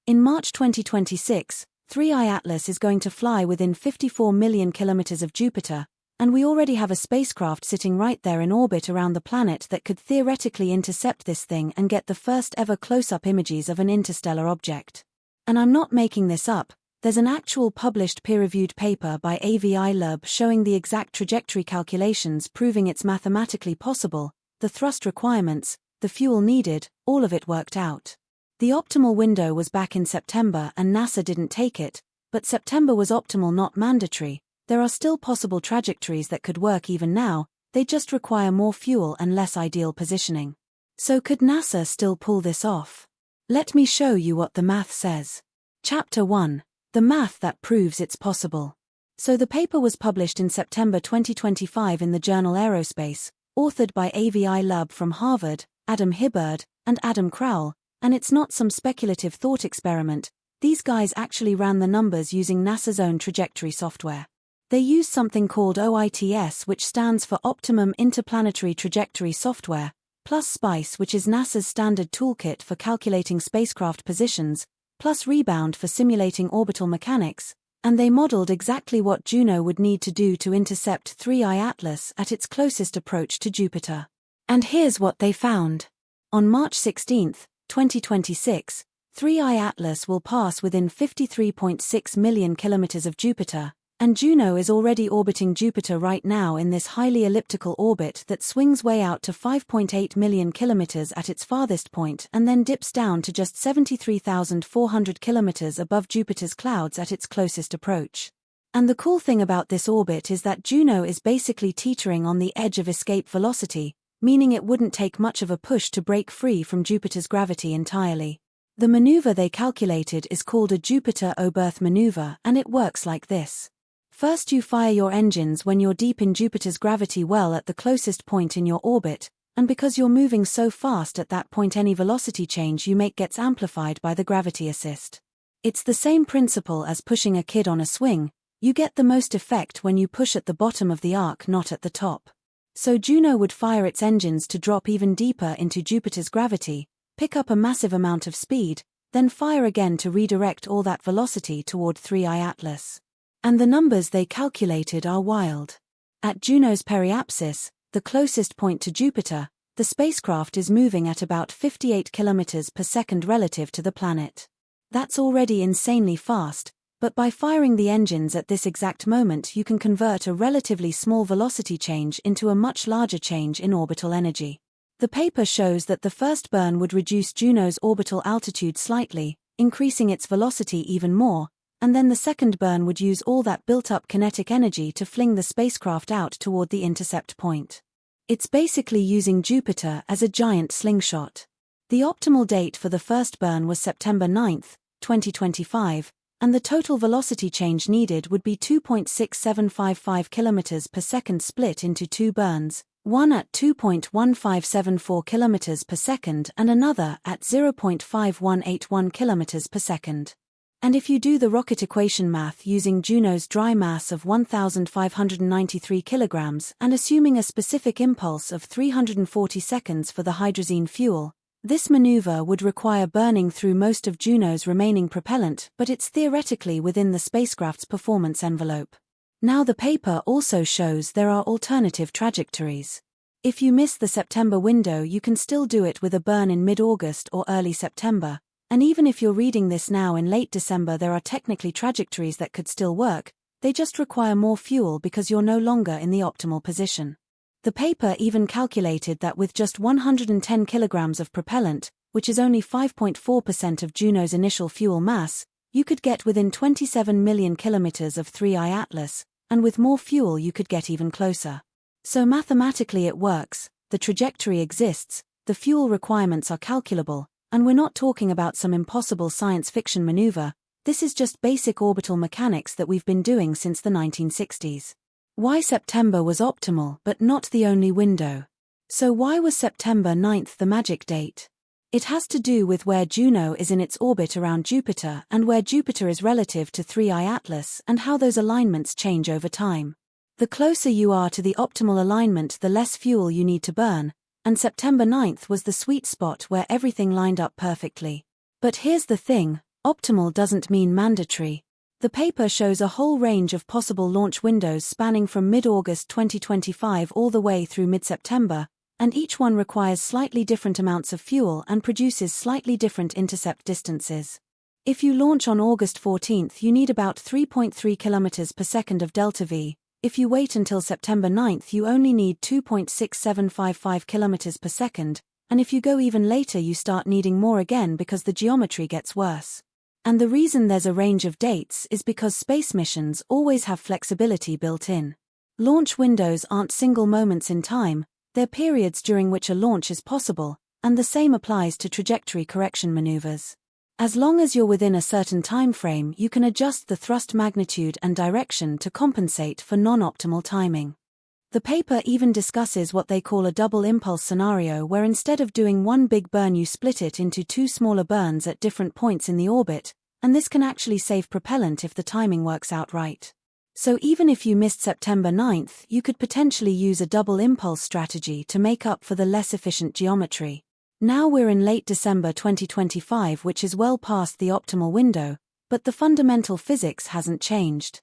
In March 2026, 3I-ATLAS is going to fly within 54 million kilometers of Jupiter, and we already have a spacecraft sitting right there in orbit around the planet that could theoretically intercept this thing and get the first ever close-up images of an interstellar object. And I'm not making this up, there's an actual published peer-reviewed paper by Loeb showing the exact trajectory calculations proving it's mathematically possible, the thrust requirements, the fuel needed, all of it worked out. The optimal window was back in September and NASA didn't take it, but September was optimal, not mandatory. There are still possible trajectories that could work even now, they just require more fuel and less ideal positioning. So could NASA still pull this off? Let me show you what the math says. Chapter 1. The math that proves it's possible. So the paper was published in September 2025 in the journal Aerospace, authored by Loeb from Harvard, Adam Hibberd, and Adam Crowell, and it's not some speculative thought experiment. These guys actually ran the numbers using NASA's own trajectory software. They use something called OITS, which stands for Optimum Interplanetary Trajectory Software, plus SPICE, which is NASA's standard toolkit for calculating spacecraft positions, plus Rebound for simulating orbital mechanics, and they modeled exactly what Juno would need to do to intercept 3I-ATLAS at its closest approach to Jupiter. And here's what they found. On March 16, 2026, 3I-ATLAS will pass within 53.6 million kilometers of Jupiter, and Juno is already orbiting Jupiter right now in this highly elliptical orbit that swings way out to 5.8 million kilometers at its farthest point and then dips down to just 73,400 kilometers above Jupiter's clouds at its closest approach. And the cool thing about this orbit is that Juno is basically teetering on the edge of escape velocity, meaning it wouldn't take much of a push to break free from Jupiter's gravity entirely. The maneuver they calculated is called a Jupiter-Oberth maneuver, and it works like this. First, you fire your engines when you're deep in Jupiter's gravity well at the closest point in your orbit, and because you're moving so fast at that point, any velocity change you make gets amplified by the gravity assist. It's the same principle as pushing a kid on a swing. You get the most effect when you push at the bottom of the arc, not at the top. So Juno would fire its engines to drop even deeper into Jupiter's gravity, pick up a massive amount of speed, then fire again to redirect all that velocity toward 3I-ATLAS. And the numbers they calculated are wild. At Juno's periapsis, the closest point to Jupiter, the spacecraft is moving at about 58 kilometers per second relative to the planet. That's already insanely fast, but by firing the engines at this exact moment you can convert a relatively small velocity change into a much larger change in orbital energy. The paper shows that the first burn would reduce Juno's orbital altitude slightly, increasing its velocity even more, and then the second burn would use all that built-up kinetic energy to fling the spacecraft out toward the intercept point. It's basically using Jupiter as a giant slingshot. The optimal date for the first burn was September 9, 2025, and the total velocity change needed would be 2.6755 kilometers per second split into two burns, one at 2.1574 kilometers per second and another at 0.5181 kilometers per second. And if you do the rocket equation math using Juno's dry mass of 1,593 kilograms and assuming a specific impulse of 340 seconds for the hydrazine fuel, this maneuver would require burning through most of Juno's remaining propellant, but it's theoretically within the spacecraft's performance envelope. Now the paper also shows there are alternative trajectories. If you miss the September window, you can still do it with a burn in mid-August or early September. And even if you're reading this now in late December, there are technically trajectories that could still work, they just require more fuel because you're no longer in the optimal position. The paper even calculated that with just 110 kilograms of propellant, which is only 5.4% of Juno's initial fuel mass, you could get within 27 million kilometers of 3I-ATLAS, and with more fuel you could get even closer. So mathematically it works, the trajectory exists, the fuel requirements are calculable, and we're not talking about some impossible science fiction maneuver, this is just basic orbital mechanics that we've been doing since the 1960s. Why September was optimal but not the only window? So why was September 9 the magic date? It has to do with where Juno is in its orbit around Jupiter and where Jupiter is relative to 3I-ATLAS and how those alignments change over time. The closer you are to the optimal alignment, the less fuel you need to burn, and September 9 was the sweet spot where everything lined up perfectly. But here's the thing, Optimal doesn't mean mandatory. The paper shows a whole range of possible launch windows spanning from mid-August 2025 all the way through mid-September, and each one requires slightly different amounts of fuel and produces slightly different intercept distances. If you launch on August 14, you need about 3.3 km per second of delta V. If you wait until September 9, you only need 2.6755 km per second, and if you go even later you start needing more again because the geometry gets worse. And the reason there's a range of dates is because space missions always have flexibility built in. Launch windows aren't single moments in time, they're periods during which a launch is possible, and the same applies to trajectory correction maneuvers. As long as you're within a certain time frame, you can adjust the thrust magnitude and direction to compensate for non-optimal timing. The paper even discusses what they call a double impulse scenario, where instead of doing one big burn you split it into two smaller burns at different points in the orbit, and this can actually save propellant if the timing works out right. So even if you missed September 9, you could potentially use a double impulse strategy to make up for the less efficient geometry. Now we're in late December 2025, which is well past the optimal window, but the fundamental physics hasn't changed.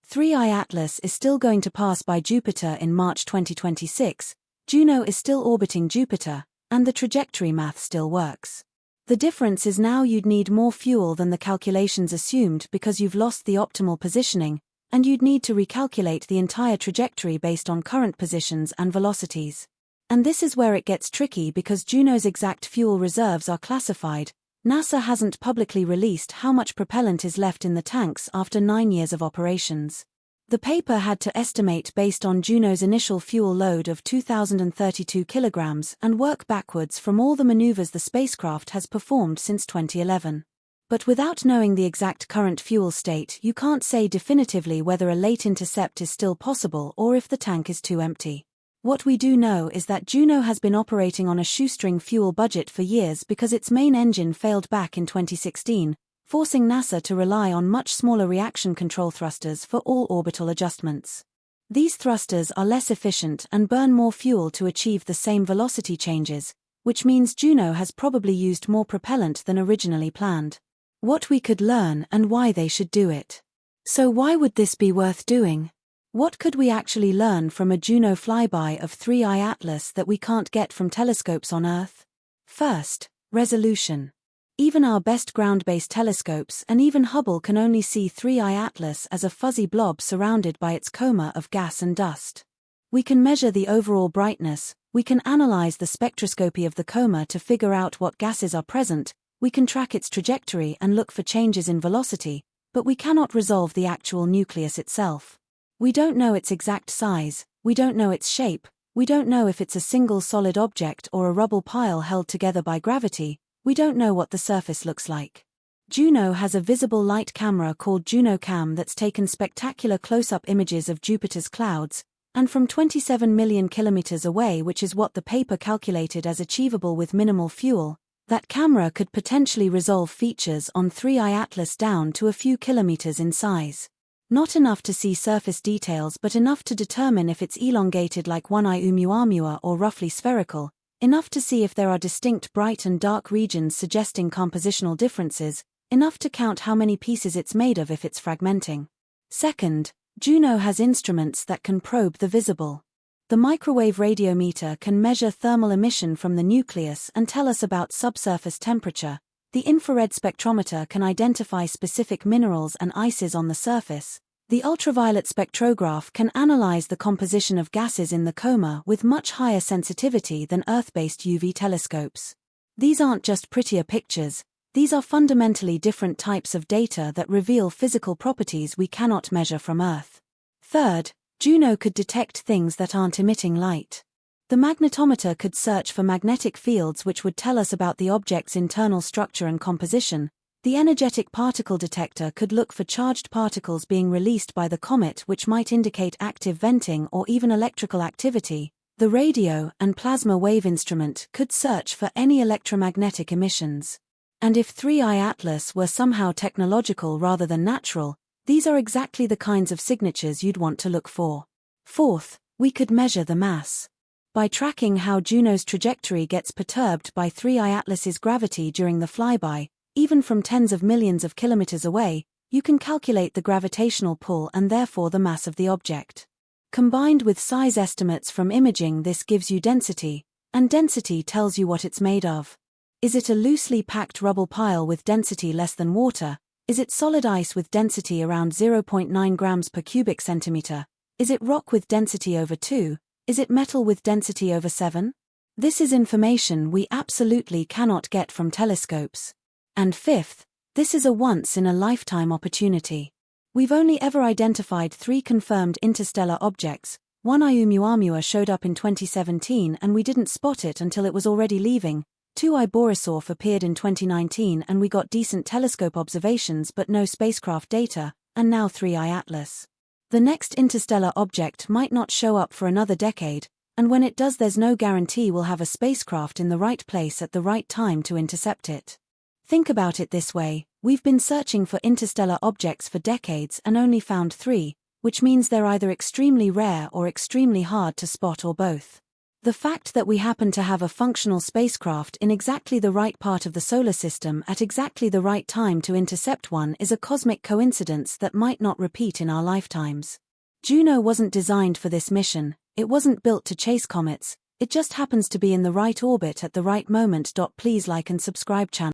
3I-ATLAS is still going to pass by Jupiter in March 2026, Juno is still orbiting Jupiter, and the trajectory math still works. The difference is now you'd need more fuel than the calculations assumed because you've lost the optimal positioning, and you'd need to recalculate the entire trajectory based on current positions and velocities. And this is where it gets tricky because Juno's exact fuel reserves are classified. NASA hasn't publicly released how much propellant is left in the tanks after 9 years of operations. The paper had to estimate based on Juno's initial fuel load of 2,032 kilograms and work backwards from all the maneuvers the spacecraft has performed since 2011. But without knowing the exact current fuel state, you can't say definitively whether a late intercept is still possible or if the tank is too empty. What we do know is that Juno has been operating on a shoestring fuel budget for years because its main engine failed back in 2016, forcing NASA to rely on much smaller reaction control thrusters for all orbital adjustments. These thrusters are less efficient and burn more fuel to achieve the same velocity changes, which means Juno has probably used more propellant than originally planned. What we could learn and why they should do it. So why would this be worth doing? What could we actually learn from a Juno flyby of 3I-ATLAS that we can't get from telescopes on Earth? First, resolution. Even our best ground-based telescopes and even Hubble can only see 3I-ATLAS as a fuzzy blob surrounded by its coma of gas and dust. We can measure the overall brightness, we can analyze the spectroscopy of the coma to figure out what gases are present, we can track its trajectory and look for changes in velocity, but we cannot resolve the actual nucleus itself. We don't know its exact size, we don't know its shape, we don't know if it's a single solid object or a rubble pile held together by gravity, we don't know what the surface looks like. Juno has a visible light camera called JunoCam that's taken spectacular close-up images of Jupiter's clouds, and from 27 million kilometers away, which is what the paper calculated as achievable with minimal fuel, that camera could potentially resolve features on 3I-ATLAS down to a few kilometers in size. Not enough to see surface details but enough to determine if it's elongated like 1I Oumuamua or roughly spherical, enough to see if there are distinct bright and dark regions suggesting compositional differences, enough to count how many pieces it's made of if it's fragmenting. Second, Juno has instruments that can probe the visible. The microwave radiometer can measure thermal emission from the nucleus and tell us about subsurface temperature. The infrared spectrometer can identify specific minerals and ices on the surface. The ultraviolet spectrograph can analyze the composition of gases in the coma with much higher sensitivity than Earth-based UV telescopes. These aren't just prettier pictures, these are fundamentally different types of data that reveal physical properties we cannot measure from Earth. Third, Juno could detect things that aren't emitting light. The magnetometer could search for magnetic fields which would tell us about the object's internal structure and composition. The energetic particle detector could look for charged particles being released by the comet which might indicate active venting or even electrical activity. The radio and plasma wave instrument could search for any electromagnetic emissions. And if 3I-ATLAS were somehow technological rather than natural, these are exactly the kinds of signatures you'd want to look for. Fourth, we could measure the mass. By tracking how Juno's trajectory gets perturbed by 3I-ATLAS's gravity during the flyby, Even from tens of millions of kilometers away, you can calculate the gravitational pull and therefore the mass of the object. Combined with size estimates from imaging, this gives you density, and density tells you what it's made of. Is it a loosely packed rubble pile with density less than water? Is it solid ice with density around 0.9 grams per cubic centimeter? Is it rock with density over 2? Is it metal with density over 7? This is information we absolutely cannot get from telescopes. And fifth, this is a once-in-a-lifetime opportunity. We've only ever identified 3 confirmed interstellar objects. 1 Oumuamua showed up in 2017 and we didn't spot it until it was already leaving. 2 Borisov appeared in 2019 and we got decent telescope observations but no spacecraft data, and now 3I-ATLAS. The next interstellar object might not show up for another decade, and when it does there's no guarantee we'll have a spacecraft in the right place at the right time to intercept it. Think about it this way, we've been searching for interstellar objects for decades and only found 3, which means they're either extremely rare or extremely hard to spot or both. The fact that we happen to have a functional spacecraft in exactly the right part of the solar system at exactly the right time to intercept one is a cosmic coincidence that might not repeat in our lifetimes. Juno wasn't designed for this mission, it wasn't built to chase comets, it just happens to be in the right orbit at the right moment. Please like and subscribe channel.